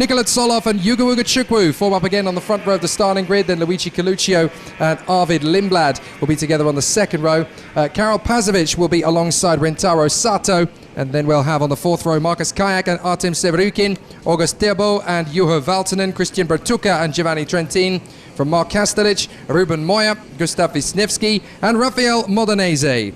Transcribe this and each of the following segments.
Nicola Solov and Ugo Chukwu form up again on the front row of the starting grid. Then Luigi Coluccio and Arvid Lindblad will be together on the second row. Karol Pazovic will be alongside Rintaro Sato. And then we'll have on the fourth row Markus Kayak and Artem Severukin, August Thierbaut and Juho Valtonen, Christian Bertucca and Giovanni Trentin. From Mark Kastelic, Ruben Moya, Gustav Wisniewski and Rafael Modenese.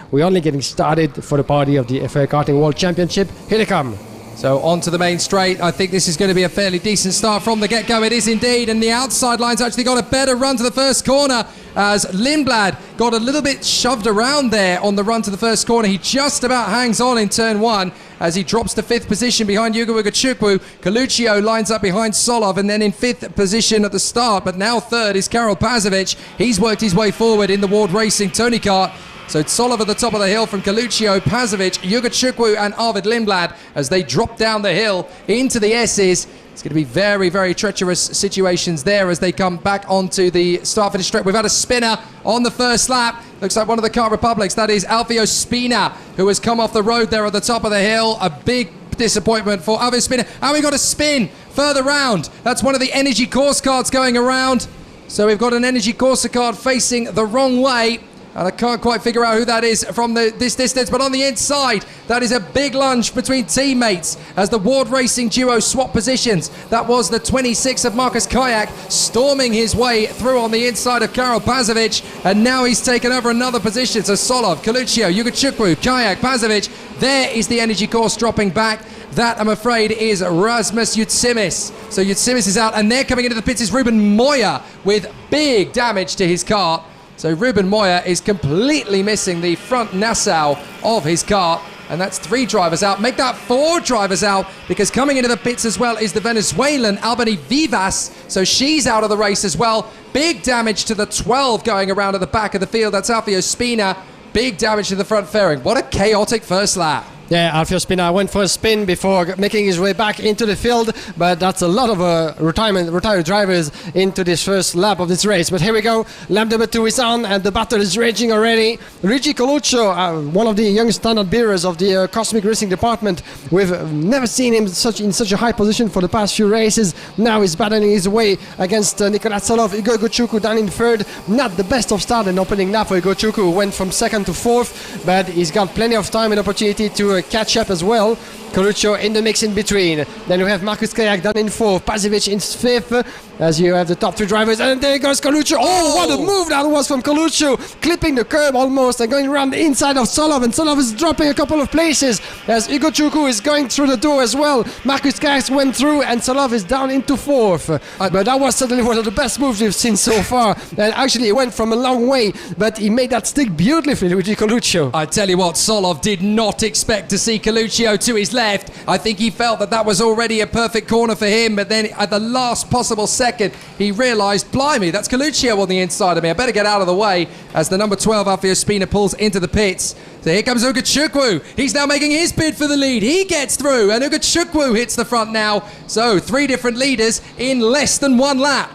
We're only getting started for the party of the FA Karting World Championship. Here they come. So on to the main straight. I think this is going to be a fairly decent start from the get-go. It is indeed, and the outside line's actually got a better run to the first corner as Lindblad got a little bit shoved around there on the run to the first corner. He just about hangs on in turn one as he drops to fifth position behind Ugo Chukwu. Coluccio lines up behind Solov and then in fifth position at the start, but now third is Karol Pazovic. He's worked his way forward in the Ward Racing Tony Kart. So Solov at the top of the hill from Coluccio, Pazovic, Ugo Chukwu and Arvid Lindblad as they drop down the hill into the S's. It's going to be very, very treacherous situations there as they come back onto the start-finish strip. We've had a spinner on the first lap. Looks like one of the Kart Republics. That is Alfio Spina, who has come off the road there at the top of the hill. A big disappointment for Alfio Spina. And we got a spin further round. That's one of the Energy Course cards going around. So we've got an Energy Corsa card facing the wrong way. And I can't quite figure out who that is from this distance, but on the inside, that is a big lunge between teammates as the Ward Racing duo swap positions. That was the 26 of Markus Kayak storming his way through on the inside of Karol Pazovic, and now he's taken over another position. So Solov, Coluccio, Ugo Chukwu, Kayak, Pazovic. There is the Energy Course dropping back. That, I'm afraid, is Rasmus Yutsimis. So Yutsimis is out, and they're coming into the pits is Ruben Moya with big damage to his car. So Ruben Moya is completely missing the front nacelle of his car, and that's 3 drivers out. Make that 4 drivers out, because coming into the pits as well is the Venezuelan Albany Vivas, so she's out of the race as well. Big damage to the 12 going around at the back of the field. That's Alfio Spina. Big damage to the front fairing. What a chaotic first lap. Yeah, Alfio Spina went for a spin before making his way back into the field, but that's a lot of retired drivers into this first lap of this race. But here we go, lap number 2 is on, and the battle is raging already. Luigi Coluccio, one of the young standard bearers of the Cosmic Racing department, we've never seen him in such a high position for the past few races. Now he's battling his way against Nicola Solov. Ugo Chukwu down in third. Not the best of start in opening lap for Ugo Chukwu, who went from second to fourth, but he's got plenty of time and opportunity to catch up as well. Coluccio in the mix in between. Then we have Markus Kayak down in fourth, Pazovic in fifth, as you have the top 3 drivers. And there goes Coluccio. Oh, what a move that was from Coluccio, clipping the curb almost and going around the inside of Solov, and Solov is dropping a couple of places as Ugo Chukwu is going through the door as well. Markus Kayak went through and Solov is down into fourth. But that was certainly one of the best moves we've seen so far, and actually he went from a long way, but he made that stick beautifully, Luigi Coluccio. I tell you what, Solov did not expect to see Coluccio to his left. I think he felt that that was already a perfect corner for him, but then at the last possible second he realised, blimey, that's Coluccio on the inside of me, I better get out of the way, as the number 12 Alfio Spina pulls into the pits. So here comes Ugo Chukwu. He's now making his bid for the lead. He gets through, and Ugo Chukwu hits the front now. So 3 different leaders in less than 1 lap.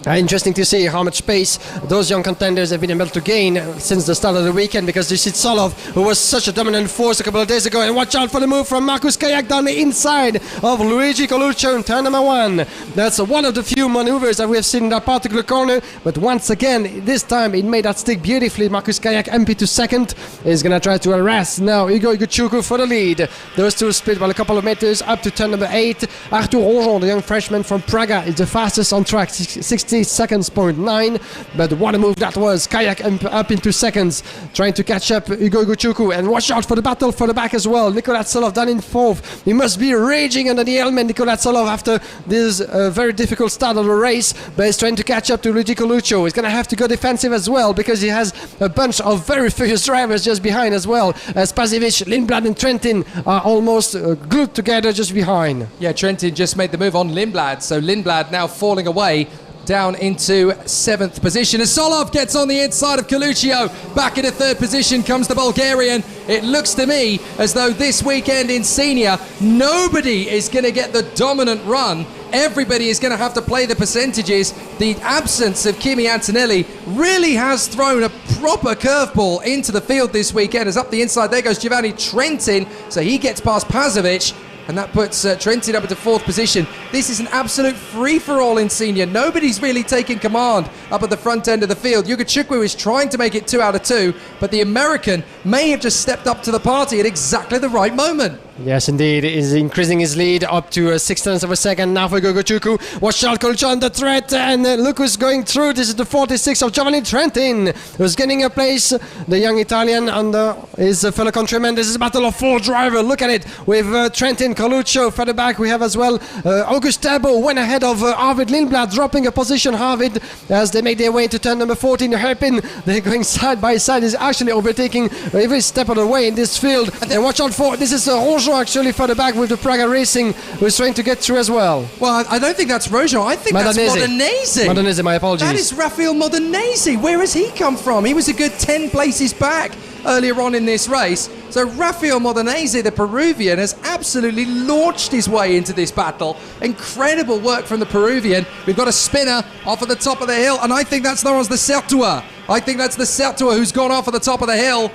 Interesting to see how much pace those young contenders have been able to gain since the start of the weekend, because this is Solov, who was such a dominant force a couple of days ago. And watch out for the move from Markus Kayak down the inside of Luigi Coluccio in turn number 1. That's one of the few maneuvers that we have seen in that particular corner, but once again, this time it made that stick beautifully. Markus Kayak MP to second is going to try to harass now Ugo Chukwu for the lead. Those two split by a couple of meters up to turn number 8. Arthur Ronjon, the young Frenchman from Praga, is the fastest on track, 60 seconds, 0.9, but what a move that was. Kayak up into seconds, trying to catch up Ugo Chukwu, and watch out for the battle for the back as well. Nicola Solov down in fourth. He must be raging under the helmet, Nicola Solov, after this very difficult start of the race, but he's trying to catch up to Luigi Coluccio. He's going to have to go defensive as well, because he has a bunch of very furious drivers just behind as well, as Pazovic, Lindblad and Trentin are almost glued together just behind. Yeah, Trentin just made the move on Lindblad, so Lindblad now falling away down into 7th position as Solov gets on the inside of Coluccio. Back into 3rd position comes the Bulgarian. It looks to me as though this weekend in senior, nobody is going to get the dominant run. Everybody is going to have to play the percentages. The absence of Kimi Antonelli really has thrown a proper curveball into the field this weekend, as up the inside there goes Giovanni Trentin, so he gets past Pazovic. and that puts Trentin up into 4th position. This is an absolute free-for-all in senior. Nobody's really taking command up at the front end of the field. Chukwu is trying to make it 2 out of 2, but the American may have just stepped up to the party at exactly the right moment. Yes, indeed. He's increasing his lead up to 0.6 of a second. Now for Chukwu. Watch out, Coluccio under threat. And look who's going through. This is the 46 of Giovanni Trentin, who's gaining a place. The young Italian under his fellow countryman. This is a battle of 4 drivers. Look at it. With Trentin, Coluccio. Further back, we have as well August Tabo went ahead of Arvid Lindblad, dropping a position. Arvid, as they make their way into turn number 14. Hairpin, they're going side by side. Is actually overtaking every step of the way in this field. And watch out for this is Rojo actually further back with the Praga Racing, who's trying to get through as well. Well, I don't think that's Rojo. I think that's Modenese. Modenese, my apologies. That is Rafael Modenese. Where has he come from? He was a good 10 places back earlier on in this race. So Rafael Modenese, the Peruvian, has absolutely launched his way into this battle. Incredible work from the Peruvian. We've got a spinner off at the top of the hill, and I think that's Laurence de Certua. I think that's the Certua who's gone off at the top of the hill.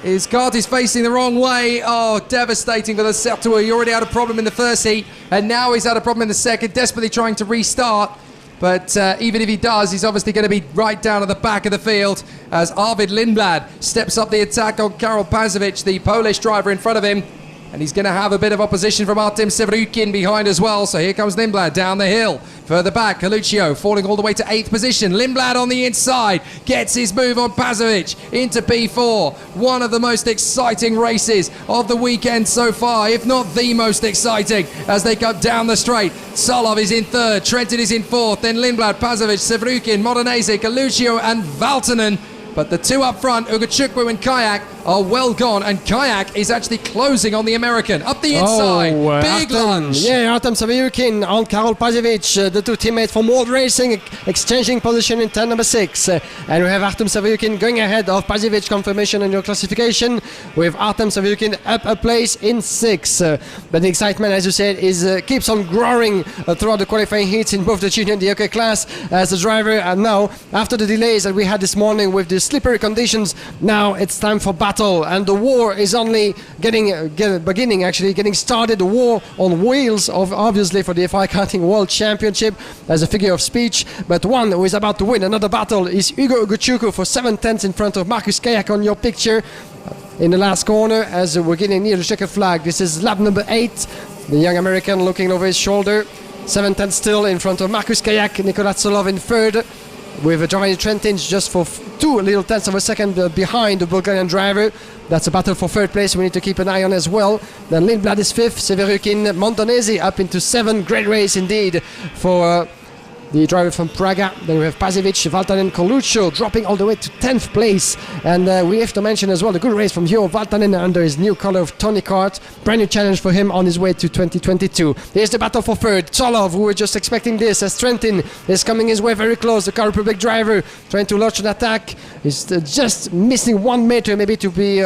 His kart is facing the wrong way. Oh, devastating for the Certua. He already had a problem in the first heat, and now he's had a problem in the second, desperately trying to restart. But even if he does, he's obviously going to be right down at the back of the field as Arvid Lindblad steps up the attack on Karol Pazovic, the Polish driver in front of him. And he's going to have a bit of opposition from Artem Severukin behind as well. So here comes Lindblad down the hill. Further back, Coluccio falling all the way to 8th position. Lindblad on the inside gets his move on Pazovic into P4. One of the most exciting races of the weekend so far, if not the most exciting, as they go down the straight. Solov is in 3rd, Trentin is in 4th, then Lindblad, Pazovic, Severukin, Modenese, Coluccio and Valtonen. But the 2 up front, Chukwu and Kayak, are well gone, and Kayak is actually closing on the American. Up the inside, big lunge. Yeah, Artem Severukin on Karol Pazovic, the 2 teammates from World Racing, exchanging position in turn number 6. And we have Artem Severukin going ahead of Pazovic, confirmation in your classification, with Artem Severukin up a place in 6. But the excitement, as you said, is keeps on growing throughout the qualifying heats in both the junior and the OK class as the driver. And now, after the delays that we had this morning with the slippery conditions, now it's time for battle, and the war is only getting started. The war on wheels, obviously, for the FI Karting World Championship as a figure of speech. But one who is about to win another battle is Ugo Chukwu for 7/10 in front of Marcus Kayak on your picture in the last corner as we're getting near the checkered flag. This is lap number 8. The young American looking over his shoulder. 7/10 still in front of Marcus Kayak, Nicolas Solov in 3rd, with Giovanni Trentin just for 2 little tenths of a second behind the Bulgarian driver. That's a battle for 3rd place we need to keep an eye on as well. Then Lindblad is 5th, Severukin, Modenese up into 7. Great race indeed for the driver from Praga. Then we have Pazovic, Valtonen, Coluccio dropping all the way to 10th place. And we have to mention as well the good race from Hero Valtonen under his new color of Tony Kart. Brand new challenge for him on his way to 2022. Here's the battle for 3rd. Solov, who were just expecting this, as Trentin is coming his way very close. The Czech Republic driver trying to launch an attack. He's just missing 1 meter maybe to be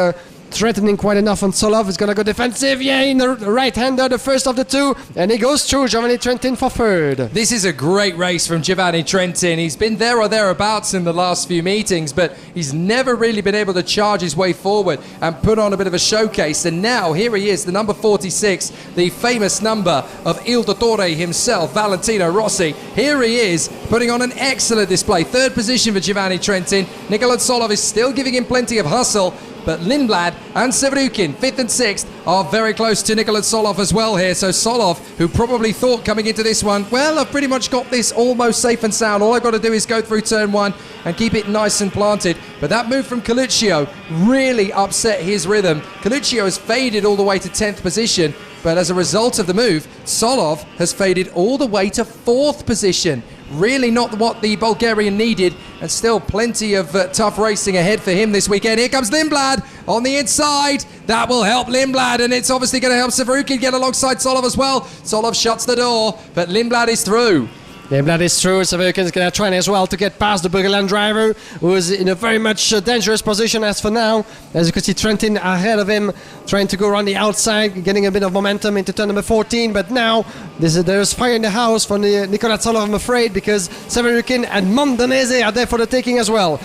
threatening quite enough on Solov. Is going to go defensive. Yeah, in the right-hander, the first of the 2. And he goes through Giovanni Trentin for 3rd. This is a great race from Giovanni Trentin. He's been there or thereabouts in the last few meetings, but he's never really been able to charge his way forward and put on a bit of a showcase. And now, here he is, the number 46, the famous number of Il Dottore himself, Valentino Rossi. Here he is, putting on an excellent display. 3rd position for Giovanni Trentin. Nicolas Solov is still giving him plenty of hustle, but Lindblad and Severukin, 5th and 6th, are very close to Nicolas Solov as well here. So Solov, who probably thought coming into this one, well, I've pretty much got this almost safe and sound. All I've got to do is go through turn 1 and keep it nice and planted. But that move from Coluccio really upset his rhythm. Coluccio has faded all the way to 10th position, but as a result of the move, Solov has faded all the way to 4th position. Really not what the Bulgarian needed, and still plenty of tough racing ahead for him this weekend. Here comes Lindblad on the inside. That will help Lindblad, and it's obviously going to help Severukin get alongside Solov as well. Solov shuts the door, but Lindblad is through. Lindblad is through. Severukin is going to try as well to get past the Bulgarian driver, who is in a very much dangerous position as for now. As you can see, Trentin ahead of him, trying to go around the outside, getting a bit of momentum into turn number 14. But now there's fire in the house for Nicolas Solov, I'm afraid, because Severukin and Modenese are there for the taking as well.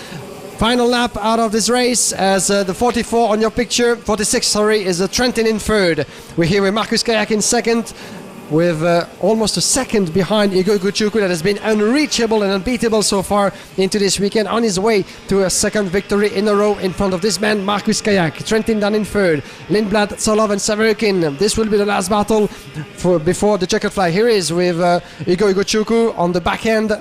Final lap out of this race as the 44 on your picture, 46 sorry, is Trentin in third. We're here with Marcus Kayak in second, with almost a second behind Igor Guchuku that has been unreachable and unbeatable so far into this weekend, on his way to a second victory in a row in front of this man, Marcus Kayak. Trentin down in third, Lindblad, Solov and Severkin. This will be the last battle before the checkered flag. Here is with Igor Guchuku on the back end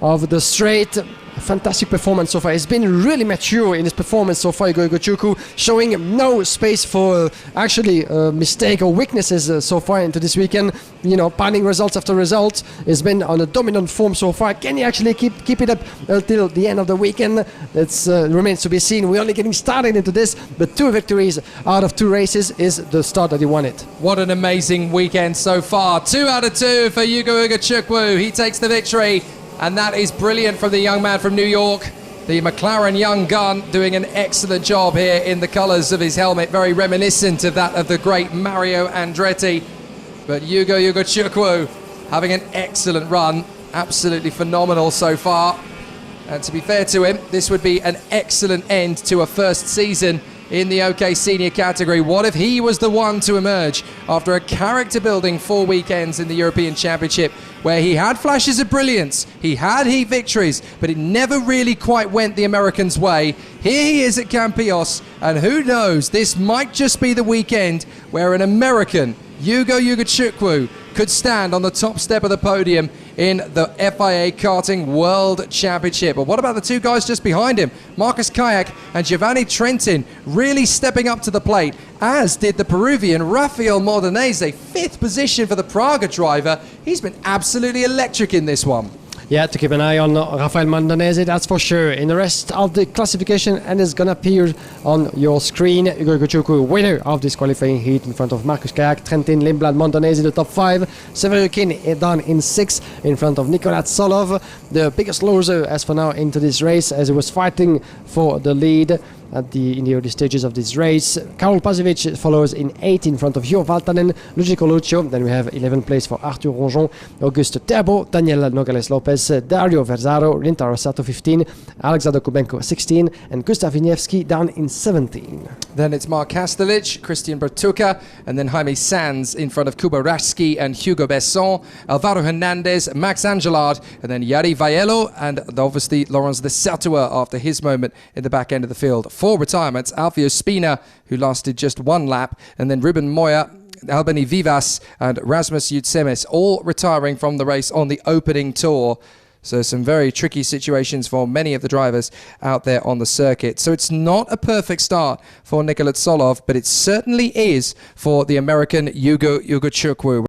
of the straight. Fantastic performance so far. He's been really mature in his performance so far, Igor Guchuku, showing no space for actually mistake or weaknesses so far into this weekend. You know, piling results after results. He's been on a dominant form so far. Can he actually keep it up until the end of the weekend? It remains to be seen. We're only getting started into this, but 2 victories out of 2 races is the start that he wanted. What an amazing weekend so far. 2 out of 2 for Yugo Ugachukwu. He takes the victory. And that is brilliant from the young man from New York. The McLaren young gun doing an excellent job here in the colours of his helmet. Very reminiscent of that of the great Mario Andretti. But Yugo Ugachukwu having an excellent run. Absolutely phenomenal so far. And to be fair to him, this would be an excellent end to a first season in the OK Senior category. What if he was the one to emerge after a character-building 4 weekends in the European Championship, where he had flashes of brilliance, he had heat victories, but it never really quite went the Americans' way. Here he is at Campillos, and who knows, this might just be the weekend where an American, Yugo Ugachukwu, could stand on the top step of the podium in the FIA Karting World Championship. But what about the 2 guys just behind him? Marcus Kayak and Giovanni Trentin really stepping up to the plate, as did the Peruvian Rafael Modenese. 5th position for the Praga driver. He's been absolutely electric in this one. Yeah, to keep an eye on Rafael Modenese, that's for sure. In the rest of the classification, and it's gonna appear on your screen, Igor Guchuku, winner of this qualifying heat in front of Marcus Kayak, Trentin, Lindblad, Modenese in the top 5, Severkin down in 6 in front of Nicolas Solov, the biggest loser as for now into this race, as he was fighting for the lead in the early stages of this race. Karol Pazovic follows in 8 in front of Jo Valtanen, Luigi Coluccio. Then we have 11th place for Arthur Ronjon, Auguste Terbo, Daniel Nogales Lopez, Dario Verzaro, Rintaro Sato 15, Alexander Kubenko 16, and Gustav Winiewski down in 17. Then it's Mark Kastelic, Christian Bertuca, and then Jaime Sanz in front of Kuba Raski and Hugo Besson, Alvaro Hernandez, Max Angelard, and then Yari Vaiello, and obviously Laurence de Satua after his moment in the back end of the field. 4 retirements, Alfio Spina, who lasted just 1 lap, and then Ruben Moya, Albany Vivas, and Rasmus Jutsemis, all retiring from the race on the opening tour. So some very tricky situations for many of the drivers out there on the circuit. So it's not a perfect start for Nicolas Solov, but it certainly is for the American Yugo Ugachukwu.